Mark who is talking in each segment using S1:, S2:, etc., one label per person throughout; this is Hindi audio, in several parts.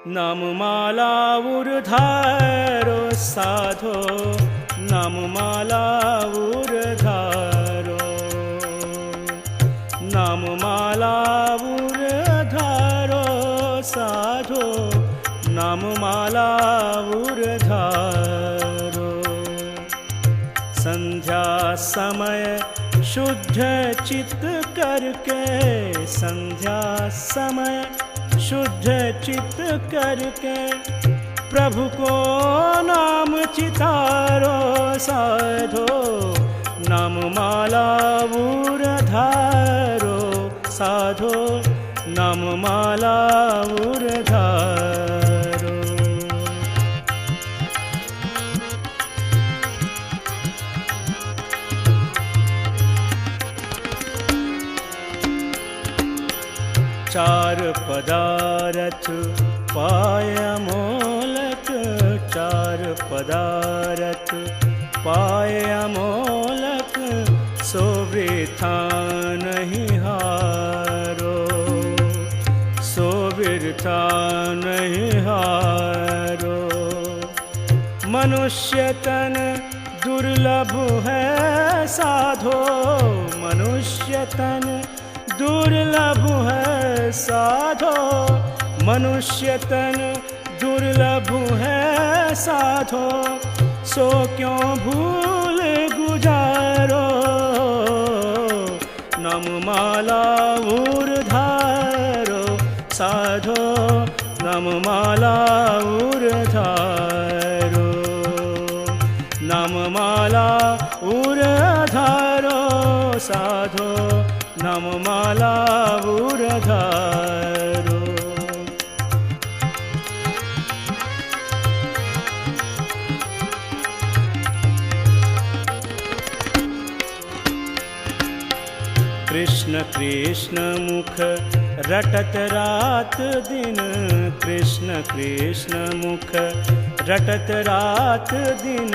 S1: नाममाला ऊर्धारो साधो, नाममाला ऊर्धारो, नाममाला ऊर्धारो साधो, नाममाला ऊर्धारो। संध्या समय शुद्ध चित्त करके, संध्या समय शुद्ध चित्त करके, प्रभु को नाम चितारो साधो, नाममाला ऊर्धारो साधो, नाममाला ऊर्धारो। चार पदारथ पाय अमोलक, चार पदारथ पाय अमोलक, सो वृथा नहीं हारो, सो वृथा नहीं हारो। मनुष्य तन दुर्लभ है साधो, मनुष्य तन दुर्लभ है साधो, मनुष्य तन दुर्लभ है साधो, सो क्यों भूल गुजारो, नाममाला ऊर्धारो साधो, नाममाला ऊर्धारो, नाममाला ऊर्धारो साधो, नाममाला ऊर्धारो। कृष्ण कृष्ण मुख रटत रात दिन, कृष्ण कृष्ण मुख रटत रात दिन,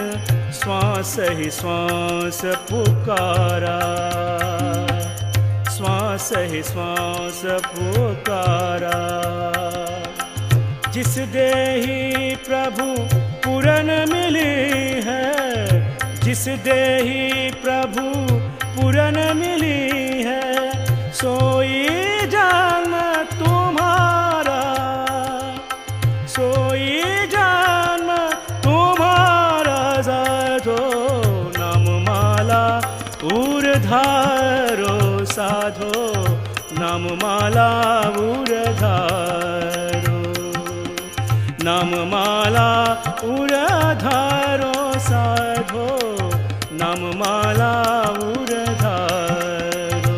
S1: श्वास ही श्वास पुकारा, श्वास ही श्वास पुकारा। जिस देहि प्रभु पूरन मिली है, जिस देहि प्रभु पूरन मिली है, सोई जन्म तुम्हारा, सोई जन्म तुम्हारा साधो, नाममाला ऊर्धारो साधो, नाममाला ऊर्धारो, नाममाला ऊर्धारो साधो, नाममाला ऊर्धारो।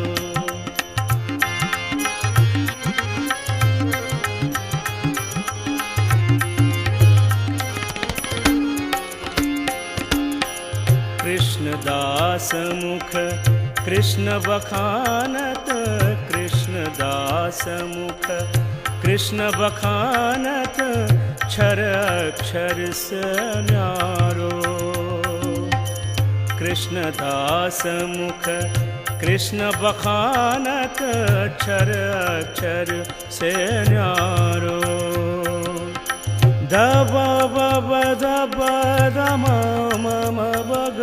S1: कृष्णदास मुख कृष्ण बखानत, कृष्णदास मुख कृष्ण बखानत, क्षर अक्षर से न्यारो, कृष्णदास मुख कृष्ण बखानत, क्षर अक्षर से न्यारो। दब बब दब दम मम बग,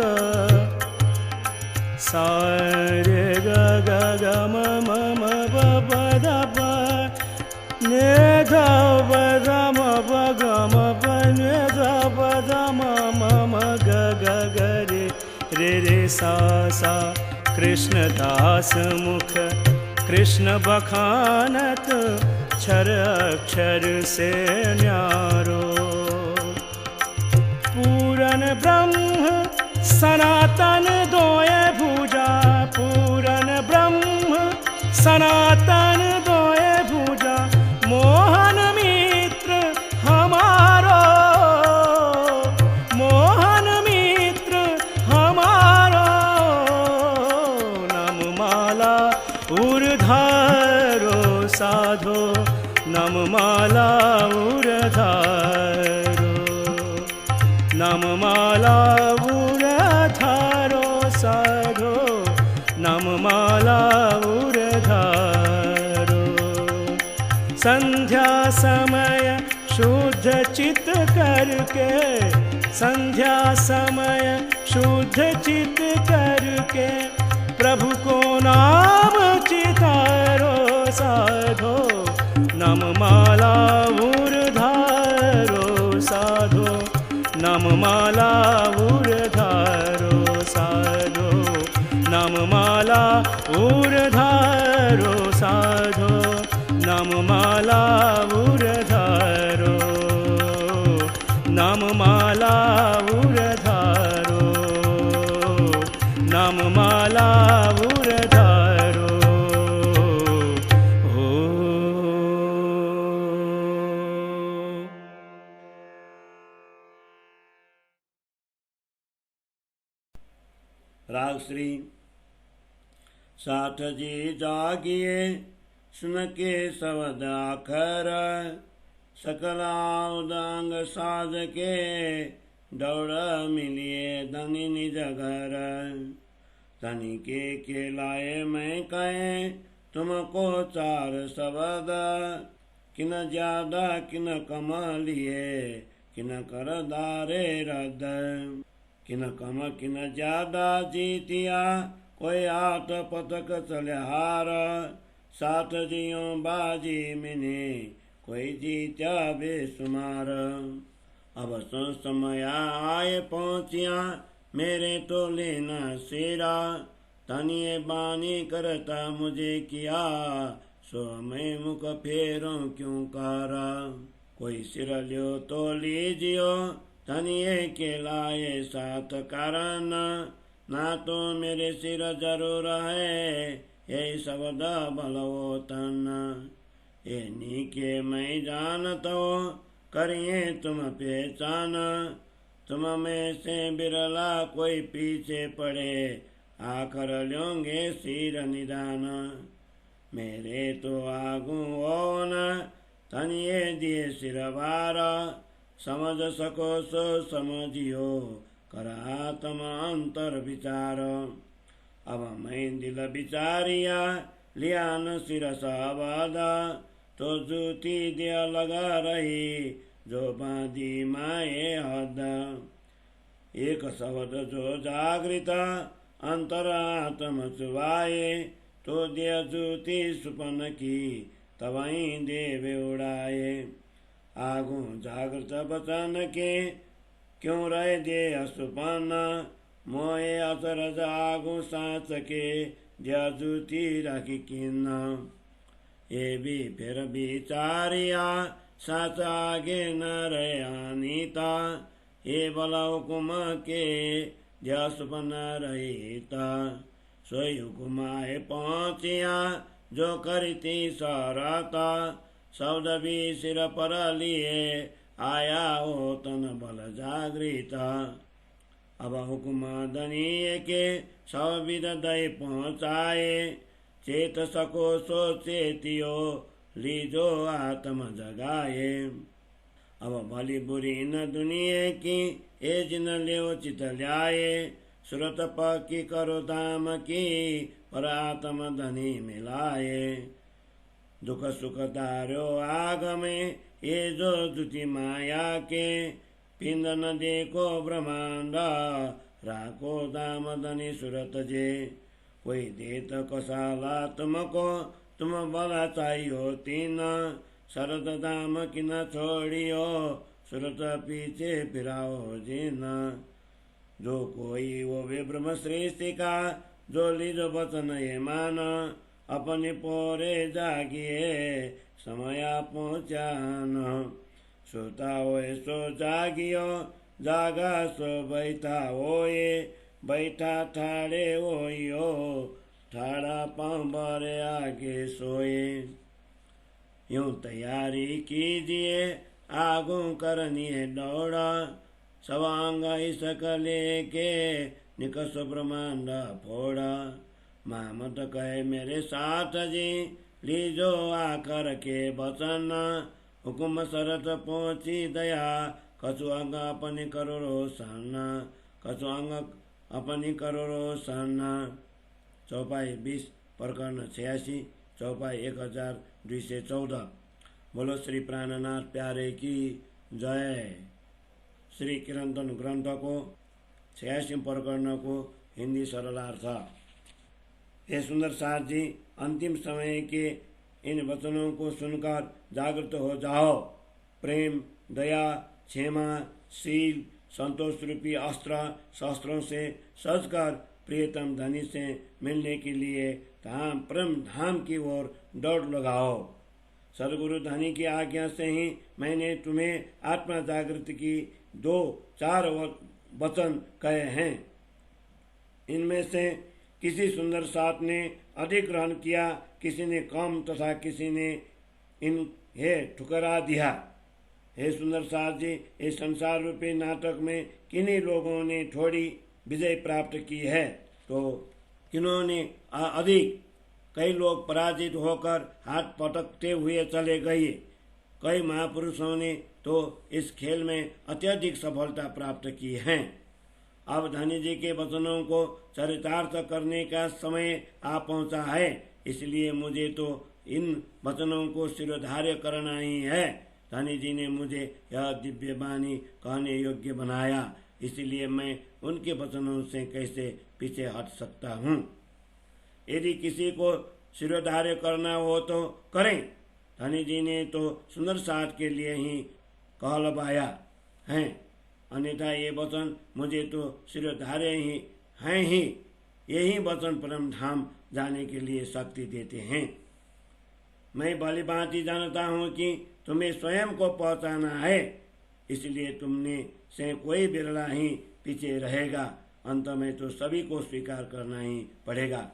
S1: सारे ग ग ग म म ब दब, ने दब दम ब ग म प, ने दब दम म म ग ग ग रे रे रे सा सा। कृष्णदास मुख कृष्ण बखानत, क्षर अक्षर से न्यारो। पूरन ब्रह्म सनातन दोए भुजा, पूरन ब्रह्म सनातन दोए भुजा, मोहन मित्र हमारो, मोहन मित्र हमारो, नाममाला ऊर्धारो साधो, नाममाला ऊर्धारो, नाममाला ऊर्धारो साधो, नाममाला ऊर्धारो। संध्या समय शुद्ध चित करके, संध्या समय शुद्ध चित करके, प्रभु को नाम चितारो साधो, नाममाला ऊर्धारो साधो, नाममाला ऊर्धारो साधो, नाममाला ऊर्धारो साधो, नाममाला ऊर्धारो, नाममाला ऊर्धारो, नाममाला ऊर्धारो।
S2: राग श्री। साठ जी जागिए सुन के शब्द आखर, सकला उदांग साध के, दौड़ मिलिए धनी निज घर। धनी के लाए मैं कहे तुमको चार शब्द, किन ज्यादा किन कम लिए, किन कर दारे रद। किन कम किन ज्यादा जीतिया, कोई आठ पतक चले हार। साठ जियों बाजी मिने, कोई जीत्या बेसुमार। अब समय आए पहुँचिया, मेरे तो लेना सेरा। तनिए बानी करता मुझे किया, सो मैं मुख फेरों क्यों कारा। कोई सिर लियो तो लीजियो, तनिए के लाए साथ कारण। ना तो मेरे सिर जरूर है, यही शब्द बलवो तन। ये नीके मैं जानता हूँ, करिए तुम पहचान। तुम में से बिरला कोई पीछे पड़े, आकर लोगे सिर निदान। मेरे तो आगू हो न, तनिए दिए सिर बार। समझ सको सो समझियो, कर आत्म अंतर विचार। अब मैं दिल विचारिया, लिया न सिर साबादा। तो जूती दिया लगा रही, जो बांधी माए हद। एक शब्द जो जागृत अंतर आत्म चुवाए, तो दिया जूती सुपन की, तवहीं देवे उड़ाए। आगू जागृत बचन के, क्यों रह दे असुपन। मोए असरज आगू साँच के, दिया जूती राखी किन्न। ये भी फिर विचारिया, साँच आगे न रहे अनीता। ये बला हुकुम के, दिया सुपन रहीता। सोई हुकुमाए पहुँचिया, जो करती सराता। शब्द भी सिर पर लिए, आया हो तन बल जागृता। अब हुकुम दनीय के, सब विद दय पहुँचाए। चेत सको सो चेतियो, लीजो आत्म जगाए। अब भली बुरी न दुनिया की, ए जिन ले चित ल्याए। सुरत पक्की करो धाम की, पर आत्म धनी मिलाए। दुख सुख तारो आग में, ये जो जुति माया के। पिंड न देखो ब्रह्मांड, राखो दाम धनी सुरत जे। कोई देत कसाला तुमको, तुम बला चाहियो तीन। शरद दाम किन छोड़ियो, सुरत पीछे फिराओ जिन। जो कोई वो वे ब्रह्म सृष्टि का, जो लीजो वचन ये मान। अपने पोरे जागिए, समया पहुँचान। सोता होए सो जागियो, जागा सो बैठा होए। बैठा ठाड़े होइयो, ठाड़ा पाँव बरे आगे सोए। यूं तैयारी कीजिए, आगू करनी है दौड़ा। सवांग इसक लेके, निकस ब्रह्मांड फोड़ा। मामत कहे मेरे साथ जी, लीजो आकर के बचन। हुकुम शरत पहुँची दया, कछु अंग अपनी करो रोशन। कछु अंग अपनी करो रोशन। चौपाई 20 प्रकरण 86, चौपाई 1214। बोलो श्री प्राणनाथ प्यारे की जय। श्री कीर्तन ग्रंथ को 86 प्रकरण को हिंदी सरलार्थ। हे सुंदर सार जी, अंतिम समय के इन वचनों को सुनकर जागृत हो जाओ। प्रेम, दया, क्षमा, शील, संतोष रूपी अस्त्र शस्त्रों से सजकर प्रियतम धनी से मिलने के लिए परम धाम की ओर दौड़ लगाओ। सदगुरु धनी की आज्ञा से ही मैंने तुम्हें आत्मा जागृति की 2-4 वचन कहे हैं। इनमें से किसी सुंदर साथ ने अधिक ग्रहण किया, किसी ने कम तथा किसी ने ठुकरा दिया। हे सुंदर साथ जी, इस संसार रूपी नाटक में किन्हीं लोगों ने थोड़ी विजय प्राप्त की है तो किन्होंने अधिक। कई लोग पराजित होकर हाथ पटकते हुए चले गए। कई महापुरुषों ने तो इस खेल में अत्यधिक सफलता प्राप्त की है। अब धनी जी के वचनों को चरितार्थ करने का समय आ पहुंचा है, इसलिए मुझे तो इन वचनों को शिरोधार्य करना ही है। धनी जी ने मुझे यह दिव्य वाणी कहने योग्य बनाया, इसलिए मैं उनके वचनों से कैसे पीछे हट सकता हूँ। यदि किसी को शिरोधार्य करना हो तो करें। धनी जी ने तो सुंदर साथ के लिए ही कहलवाया है, अन्यथा ये वचन मुझे तो शिरोधार्य ही हैं ही। यही वचन परम धाम जाने के लिए शक्ति देते हैं। मैं भली भांति जानता हूँ कि तुम्हें स्वयं को पहुँचाना है, इसलिए तुमने से कोई बिरला ही पीछे रहेगा। अंत में तो सभी को स्वीकार करना ही पड़ेगा।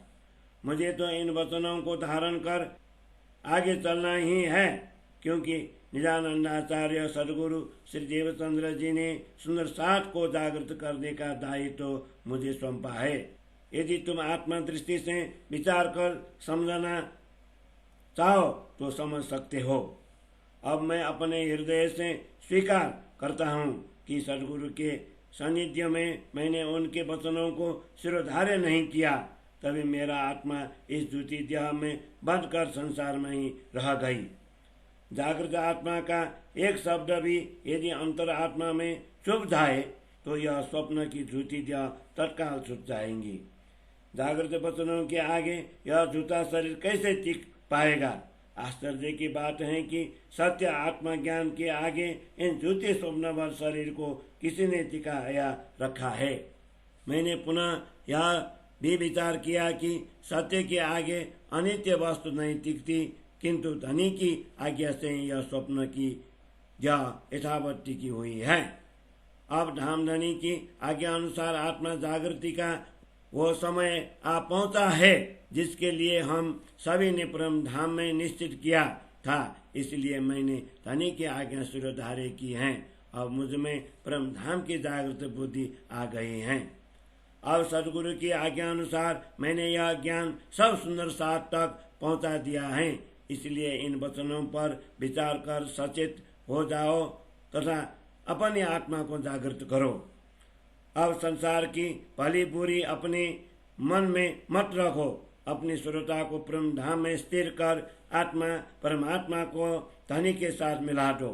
S2: मुझे तो इन वचनों को धारण कर आगे चलना ही है, क्योंकि निजानंदाचार्य सदगुरु श्री देवचंद्र जी ने सुंदर साथ को जागृत करने का दायित्व तो मुझे सौंपा है। यदि तुम आत्मा दृष्टि से विचार कर समझना चाहो तो समझ सकते हो। अब मैं अपने हृदय से स्वीकार करता हूँ कि सदगुरु के सानिध्य में मैंने उनके वचनों को शिरोधार्य नहीं किया, तभी मेरा आत्मा इस झूठी देह में बंद कर संसार में ही रह गई। जागृत आत्मा का एक शब्द भी यदि अंतर आत्मा में चुभ जाए तो यह स्वप्न की झूठी देह तत्काल छूट जाएंगी। जागृत वचनों के आगे यह झूठा शरीर कैसे टिक पाएगा। आश्चर्य की बात है कि सत्य आत्मज्ञान के आगे इन झूठे स्वप्नभर शरीर को किसी ने टिकाया रखा है। मैंने पुनः यह भी विचार किया कि सत्य के आगे अनित्य वस्तु नहीं टिकती, किंतु धनी की आज्ञा से यह स्वप्न की यथावत टिकी हुई है। अब धामधनी की आज्ञा अनुसार आत्मा जागृति का वो समय आ पहुंचा है जिसके लिए हम सभी ने परम धाम में निश्चित किया था। इसलिए मैंने धनी की आज्ञा शिरोधार्य की है। अब मुझ में परम धाम की जागृत बुद्धि आ गई है। अब सदगुरु की आज्ञा अनुसार मैंने यह ज्ञान सब सुंदर साथ तक पहुंचा दिया है। इसलिए इन वचनों पर विचार कर सचेत हो जाओ तथा अपनी आत्मा को जागृत करो। अब संसार की भली बुरी अपने मन में मत रखो। अपनी श्रोता को परम धाम में स्थिर कर आत्मा परमात्मा को धनी के साथ मिला दो।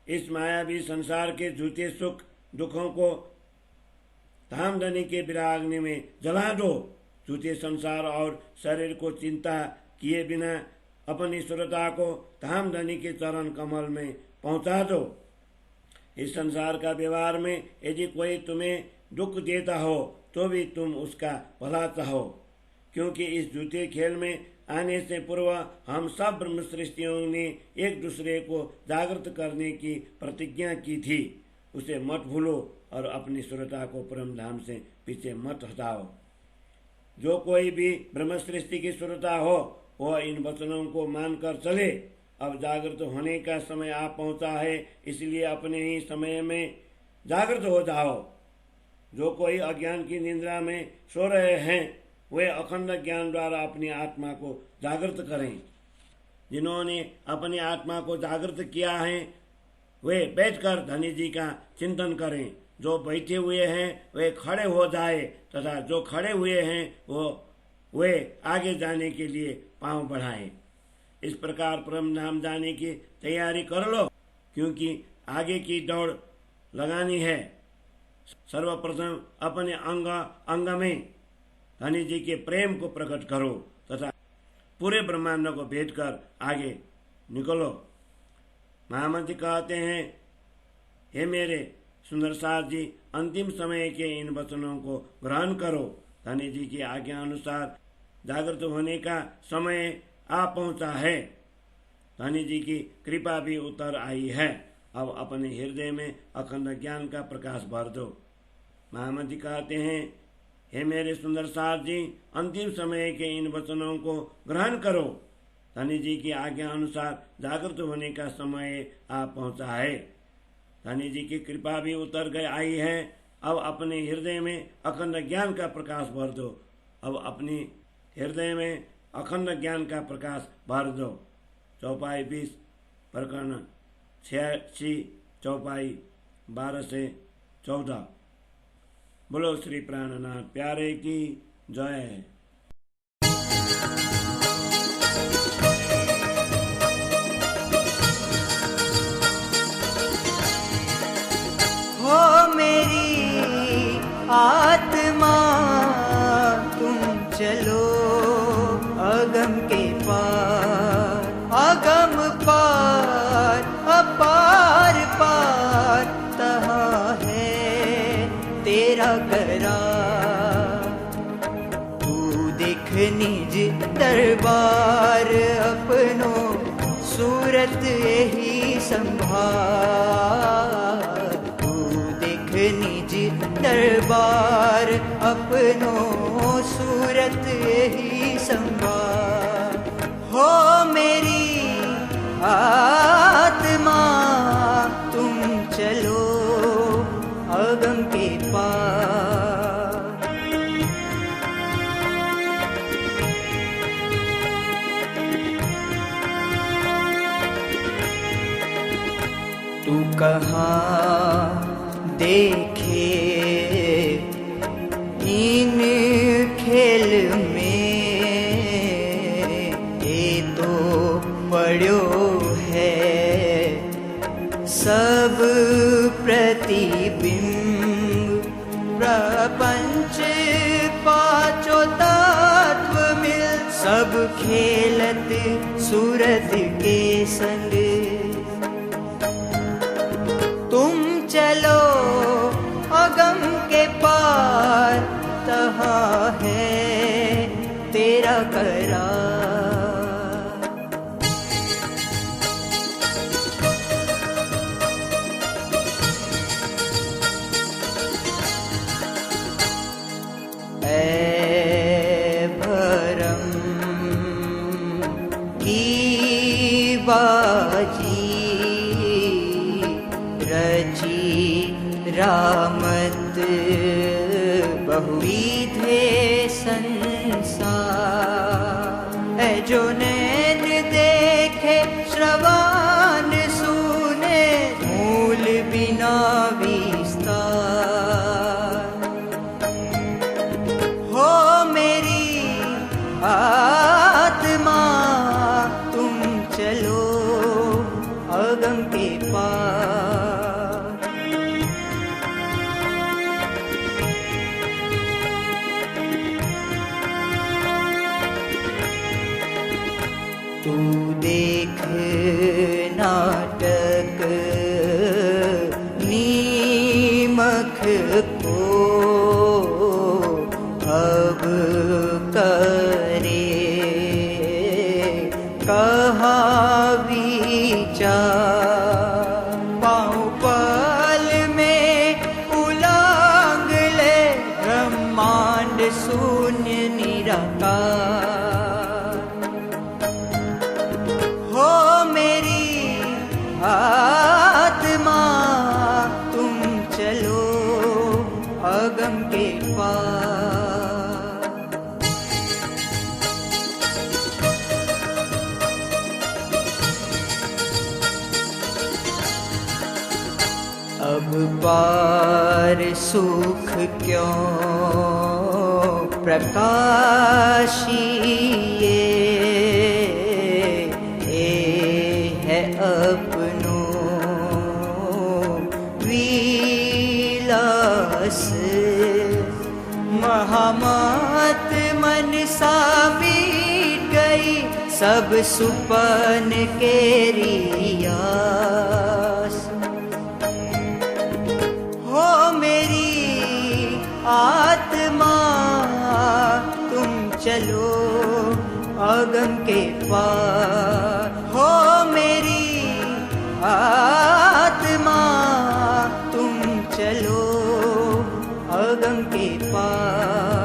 S2: इस मायावी संसार के झूठे सुख दुखों को धाम धनी के विराग्नि में जला दो। झूठे संसार और शरीर को चिंता किए बिना अपनी श्रोता को धाम धनी के चरण कमल में पहुंचा दो। इस संसार का व्यवहार में यदि कोई तुम्हें दुख देता हो तो भी तुम उसका भला चाहो, क्योंकि इस झूठे खेल में आने से पूर्व हम सब ब्रह्म सृष्टियों ने एक दूसरे को जागृत करने की प्रतिज्ञा की थी। उसे मत भूलो और अपनी श्रोता को परम धाम से पीछे मत हटाओ। जो कोई भी ब्रह्म सृष्टि की श्रोता हो वह इन वचनों को मानकर चले। अब जागृत होने का समय आ पहुंचा है, इसलिए अपने ही समय में जागृत हो जाओ। जो कोई अज्ञान की निद्रा में सो रहे हैं वे अखंड ज्ञान द्वारा अपनी आत्मा को जागृत करें। जिन्होंने अपनी आत्मा को जागृत किया है वे बैठकर धनी जी का चिंतन करें। जो बैठे हुए हैं वे खड़े हो जाए तथा जो खड़े हुए हैं वे आगे जाने के लिए पांव बढ़ाएं। इस प्रकार परम धाम जाने की तैयारी कर लो, क्योंकि आगे की दौड़ लगानी है। सर्वप्रथम अपने अंग अंग में धनी जी के प्रेम को प्रकट करो तथा पूरे ब्रह्मांड को भेद कर आगे निकलो। महामंत्री कहते हैं, हे मेरे सुंदर सार जी, अंतिम समय के इन वचनों को ग्रहण करो। धनी जी की आज्ञा अनुसार जागृत होने का समय आ पहुंचा है। धनी जी की कृपा भी उतर आई है। अब अपने हृदय में अखंड ज्ञान का प्रकाश भर दो। महामंत्री कहते हैं, हे मेरे सुंदर सार जी, अंतिम समय के इन वचनों को ग्रहण करो। धनी जी की आज्ञा अनुसार जागृत होने का समय आ पहुंचा है। धनी जी की कृपा भी उतर गई आई है। अब अपने हृदय में अखंड ज्ञान का प्रकाश भर दो। अब अपने हृदय में अखंड ज्ञान का प्रकाश भर दो। चौपाई 20 प्रकरण 86 चौपाई 12 से 14। बोलो श्री प्राणनाथ प्यारे की जय।
S3: हो मेरी आत्मा तुम चलो अगम के पार, अगम पार अपार पार तहाँ है तेरा करार। तू देख निज दरबार अपनो सूरत यही संभार। निज दरबार अपनो सूरत ही संभार। हो मेरी आत्मा तुम चलो अगम के पार। तू कहाँ देखे इन खेल में, ये तो पड़ो है सब प्रतिबिंब। प्रपंच पांचों तत्व मिल, सब खेलत सूरत के संग। तुम चलो अगम के पार तहाँ है तेरा करार। ऐ भरम की बाजी रची रामत बहुविधे संसार। है जो नैन देखे श्रवण सुने, मूल बिना विस्तार। हो मेरी आत्मा तुम चलो अगम के पार। तू देख नाटक नीमक को अब करे कहाँ विचार। पाँव पल में उलांग ले ब्रह्मांड शून्य निराकार। हो मेरी आत्मा तुम चलो अगम के पार। अब पार सुख क्यों प्रकाशिए, विलास महामत मन सा मीट गई सब सुपन के रियास। हो मेरी आत्मा तुम चलो अगम के पार। हो मेरी आत्मा तुम चलो अगम के पार।